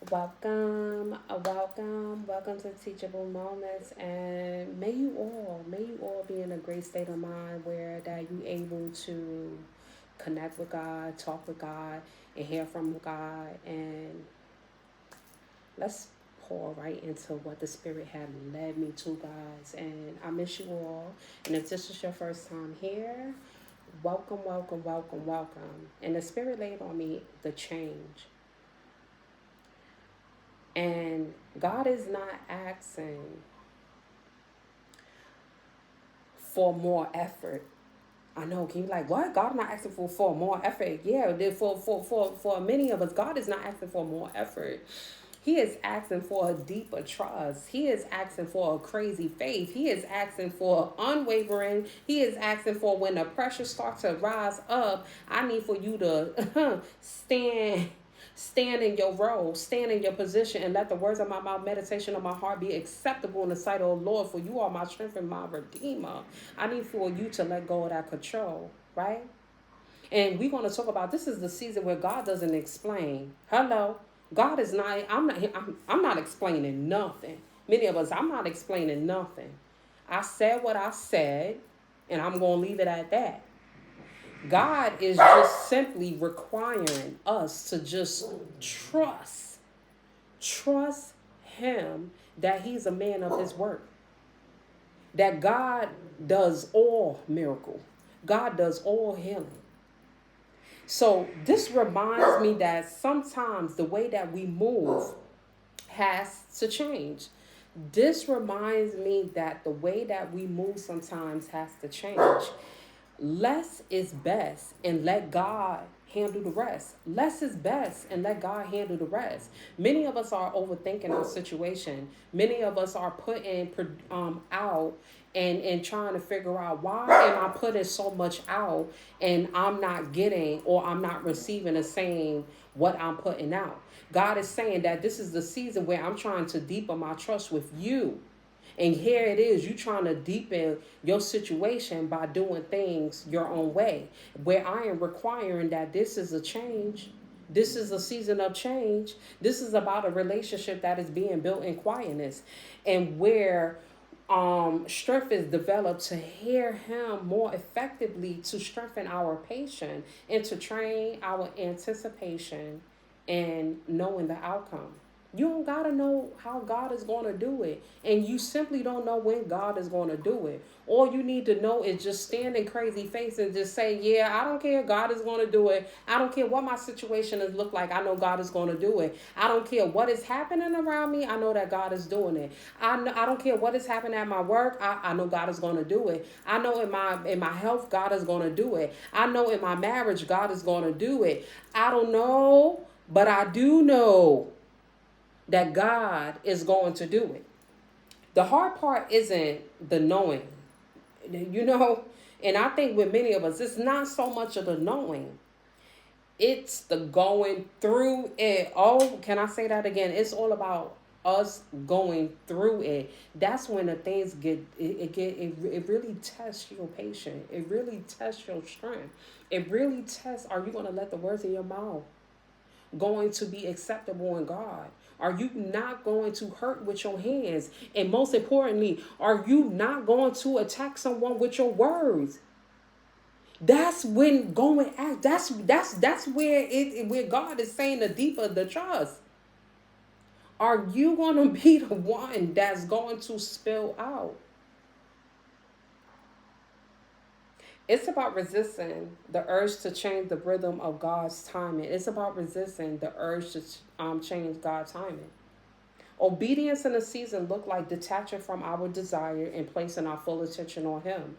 Welcome to Teachable Moments, and may you all be in a great state of mind where that you able to connect with God, talk with God, and hear from God, and let's pour right into what the Spirit had led me to, guys. And I miss you all. And if this is your first time here, welcome. And the Spirit laid on me the change. And God is not asking for more effort. I know, can you like what? God not asking for more effort. Yeah, for many of us, God is not asking for more effort. He is asking for a deeper trust. He is asking for a crazy faith. He is asking for unwavering. He is asking for when the pressure starts to rise up, I need for you to stand in your role, stand in your position, and let the words of my mouth, meditation of my heart be acceptable in the sight of the Lord, for you are my strength and my redeemer. I need for you to let go of that control, right? And we're going to talk about this is the season where God doesn't explain. Hello. God is not, I'm not explaining nothing. Many of us, I'm not explaining nothing. I said what I said, and I'm going to leave it at that. God is just simply requiring us to just trust Him that He's a man of His word, that God does all miracle, God does all healing. So this reminds me that sometimes the way that we move has to change. This reminds me that the way that we move sometimes has to change. Less is best and let God handle the rest. Less is best and let God handle the rest. Many of us are overthinking our situation. Many of us are putting out and trying to figure out why am I putting so much out and I'm not getting or I'm not receiving the same what I'm putting out. God is saying that this is the season where I'm trying to deepen my trust with you. And here it is, you trying to deepen your situation by doing things your own way. Where I am requiring that this is a change. This is a season of change. This is about a relationship that is being built in quietness. And where strength is developed to hear him more effectively to strengthen our patience and to train our anticipation and knowing the outcome. You don't gotta know how God is gonna do it. And you simply don't know when God is gonna do it. All you need to know is just stand in crazy face and just say, yeah, I don't care. God is gonna do it. I don't care what my situation has looked like. I know God is gonna do it. I don't care what is happening around me. I know that God is doing it. I don't care what is happening at my work. I know God is gonna do it. I know in my health, God is gonna do it. I know in my marriage, God is gonna do it. I don't know, but I do know that God is going to do it. The hard part isn't the knowing, you know, and I think with many of us, it's not so much of the knowing, it's the going through it. Oh, can I say that again? It's all about us going through it. That's when the things it really tests your patience. It really tests your strength. It really tests, are you going to let the words in your mouth going to be acceptable in God? Are you not going to hurt with your hands? And most importantly, are you not going to attack someone with your words? That's when going at that's where God is saying the deeper the trust. Are you gonna be the one that's going to spill out? It's about resisting the urge to change the rhythm of God's timing. It's about resisting the urge to change God's timing. Obedience in a season look like detaching from our desire and placing our full attention on Him.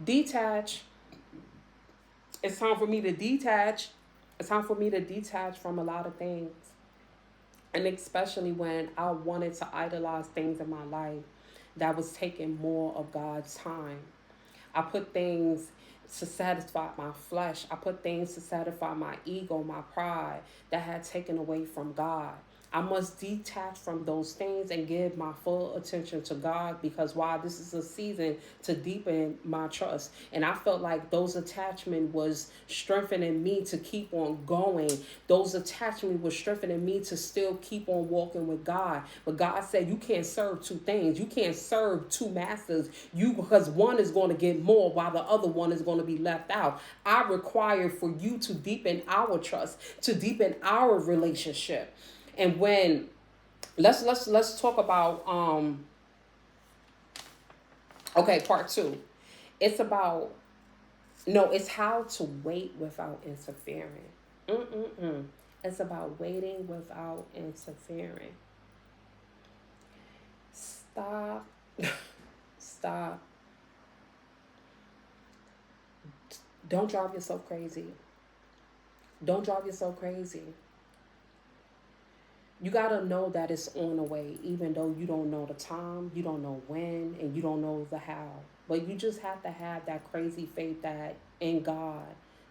Detach. It's time for me to detach. It's time for me to detach from a lot of things. And especially when I wanted to idolize things in my life that was taking more of God's time. I put things to satisfy my flesh. I put things to satisfy my ego, my pride that had taken away from God. I must detach from those things and give my full attention to God, because while this is a season to deepen my trust, and I felt like those attachment was strengthening me to keep on going. Those attachment was strengthening me to still keep on walking with God. But God said you can't serve two things. You can't serve two masters. Because one is going to get more while the other one is going to be left out. I require for you to deepen our trust, to deepen our relationship. And when let's talk about okay, part 2. It's about no, it's how to wait without interfering. Mm-mm-mm. It's about waiting without interfering. Stop. Stop. Don't drive yourself crazy. Don't drive yourself crazy. You got to know that it's on the way, even though you don't know the time, you don't know when, and you don't know the how. But you just have to have that crazy faith that in God,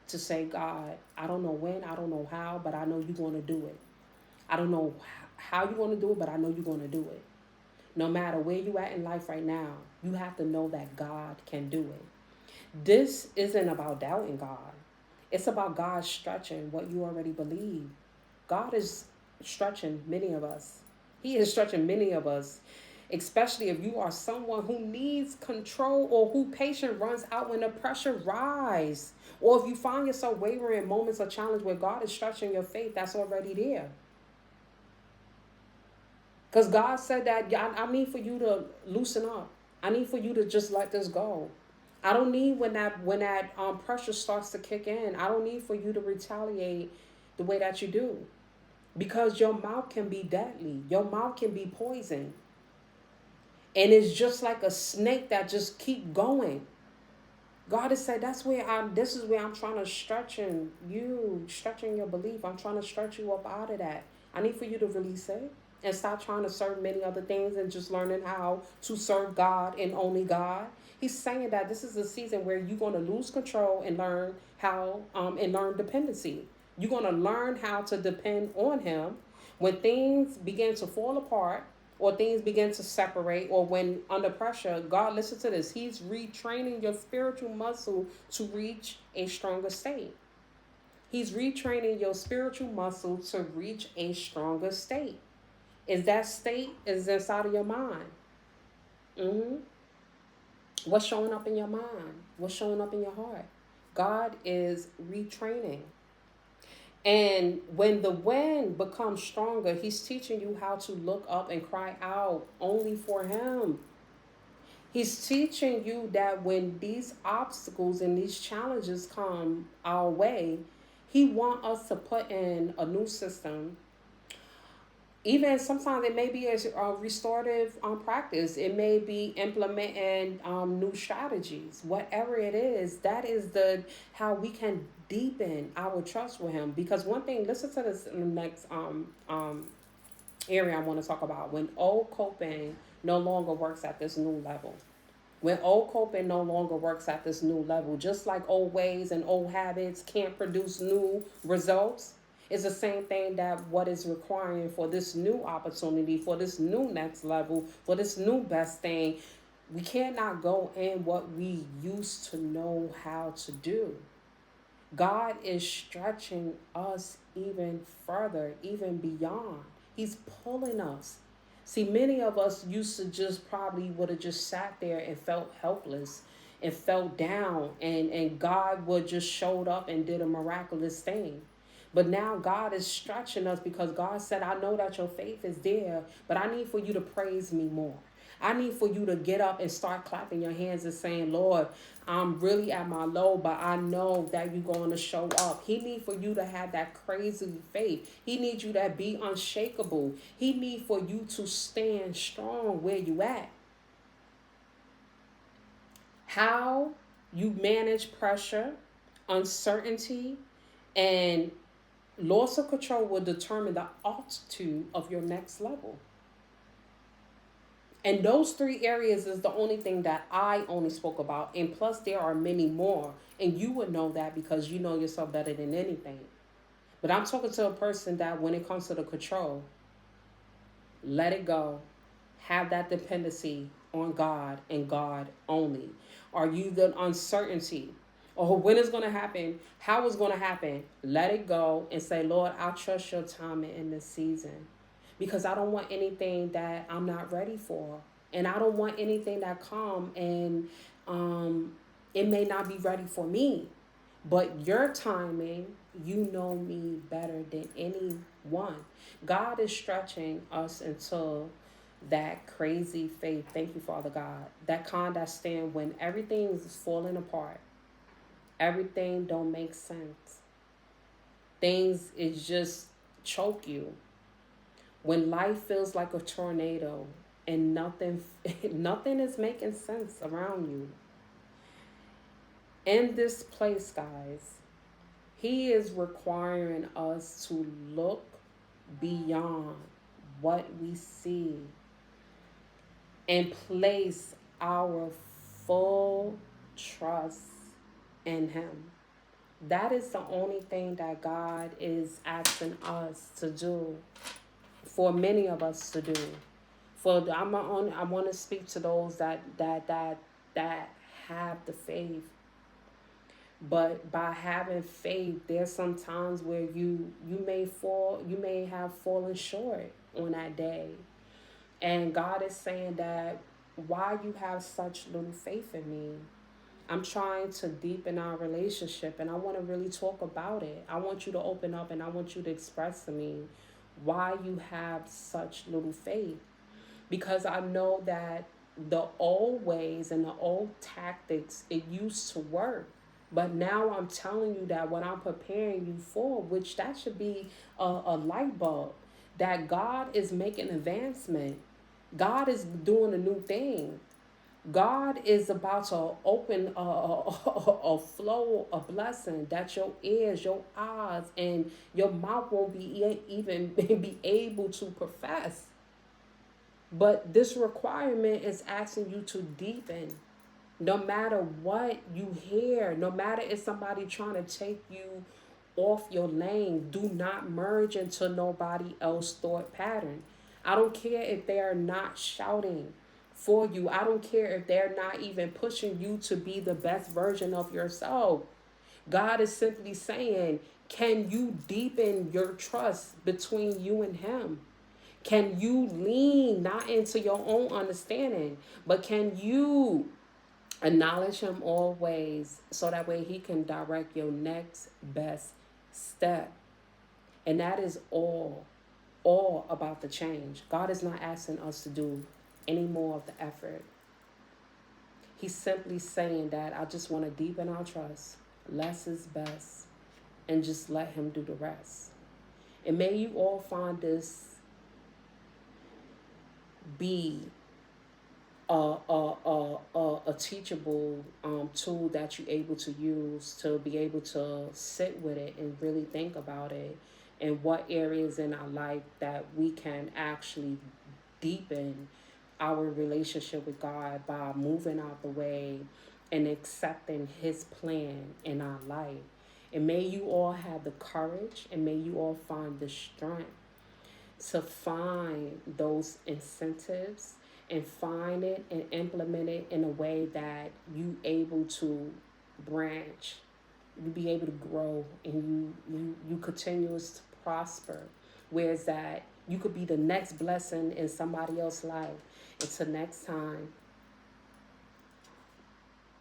to say, God, I don't know when, I don't know how, but I know you're going to do it. I don't know how you're going to do it, but I know you're going to do it. No matter where you at in life right now, you have to know that God can do it. This isn't about doubting God. It's about God stretching what you already believe. God is stretching many of us. He is stretching many of us, especially if you are someone who needs control or who patience runs out when the pressure rise. Or if you find yourself wavering in moments of challenge where God is stretching your faith, that's already there. Because God said that I need for you to loosen up. I need for you to just let this go. I don't need when that pressure starts to kick in. I don't need for you to retaliate the way that you do, because your mouth can be deadly. Your mouth can be poison, and it's just like a snake that just keep going. God has said that's where I'm. This is where I'm trying to stretching your belief. I'm trying to stretch you up out of that. I need for you to release it and stop trying to serve many other things and just learning how to serve God and only God. He's saying that this is a season where you're going to lose control and learn how and learn dependency. You're going to learn how to depend on Him when things begin to fall apart or things begin to separate, or when under pressure. God, listen to this. He's retraining your spiritual muscle to reach a stronger state. He's retraining your spiritual muscle to reach a stronger state. Is that state is inside of your mind? Mm-hmm. What's showing up in your mind? What's showing up in your heart? God is retraining. And when the wind becomes stronger, He's teaching you how to look up and cry out only for Him. He's teaching you that when these obstacles and these challenges come our way, He wants us to put in a new system. Even sometimes it may be a restorative practice. It may be implementing new strategies. Whatever it is, that is the how we can deepen our trust with Him. Because one thing, listen to this in the next area I want to talk about. When old coping no longer works at this new level. When old coping no longer works at this new level, just like old ways and old habits can't produce new results, it's the same thing that what is requiring for this new opportunity, for this new next level, for this new best thing. We cannot go in what we used to know how to do. God is stretching us even further, even beyond. He's pulling us. See, many of us used to just probably would have just sat there and felt helpless and felt down, and God would just showed up and did a miraculous thing. But now God is stretching us because God said, I know that your faith is there, but I need for you to praise me more. I need for you to get up and start clapping your hands and saying, Lord, I'm really at my low, but I know that you're going to show up. He needs for you to have that crazy faith. He needs you to be unshakable. He needs for you to stand strong where you at. How you manage pressure, uncertainty, and loss of control will determine the altitude of your next level. And those 3 areas is the only thing that I only spoke about. And plus, there are many more. And you would know that because you know yourself better than anything. But I'm talking to a person that when it comes to the control, Let it go. Have that dependency on God and God only. Are you the uncertainty? Or when it's going to happen, how it's going to happen? Let it go and say, Lord, I trust your timing in this season. Because I don't want anything that I'm not ready for. And I don't want anything that come and it may not be ready for me. But your timing, you know me better than anyone. God is stretching us until that crazy faith. Thank you, Father God. That kind that stand when everything is falling apart. Everything don't make sense. Things is just choke you. When life feels like a tornado and nothing is making sense around you. In this place, guys, he is requiring us to look beyond what we see and place our full trust in him. That is the only thing that God is asking us to do, for many of us to do. I want to speak to those that have the faith. But by having faith, there's some times where you may have fallen short on that day. And God is saying that, why you have such little faith in me? I'm trying to deepen our relationship and I want to really talk about it. I want you to open up and I want you to express to me why you have such little faith. Because I know that the old ways and the old tactics, it used to work. But now I'm telling you that what I'm preparing you for, which that should be a light bulb, that God is making advancement. God is doing a new thing. God is about to open a flow of blessing that your ears, your eyes, and your mouth won't be even be able to profess. But this requirement is asking you to deepen. No matter what you hear, no matter if somebody trying to take you off your lane, do not merge into nobody else's thought pattern. I don't care if they're not shouting for you. I don't care if they're not even pushing you to be the best version of yourself. God is simply saying, can you deepen your trust between you and him? Can you lean not into your own understanding, but can you acknowledge him always so that way he can direct your next best step? And that is all about the change. God is not asking us to do any more of the effort. He's simply saying that I just want to deepen our trust. Less is best. And just let him do the rest. And may you all find this be a teachable tool that you're able to use to be able to sit with it and really think about it, and what areas in our life that we can actually deepen our relationship with God by moving out the way and accepting his plan in our life. And may you all have the courage and may you all find the strength to find those incentives and find it and implement it in a way that you able to branch, you be able to grow, and you continuous to prosper. Whereas that you could be the next blessing in somebody else's life. Until next time,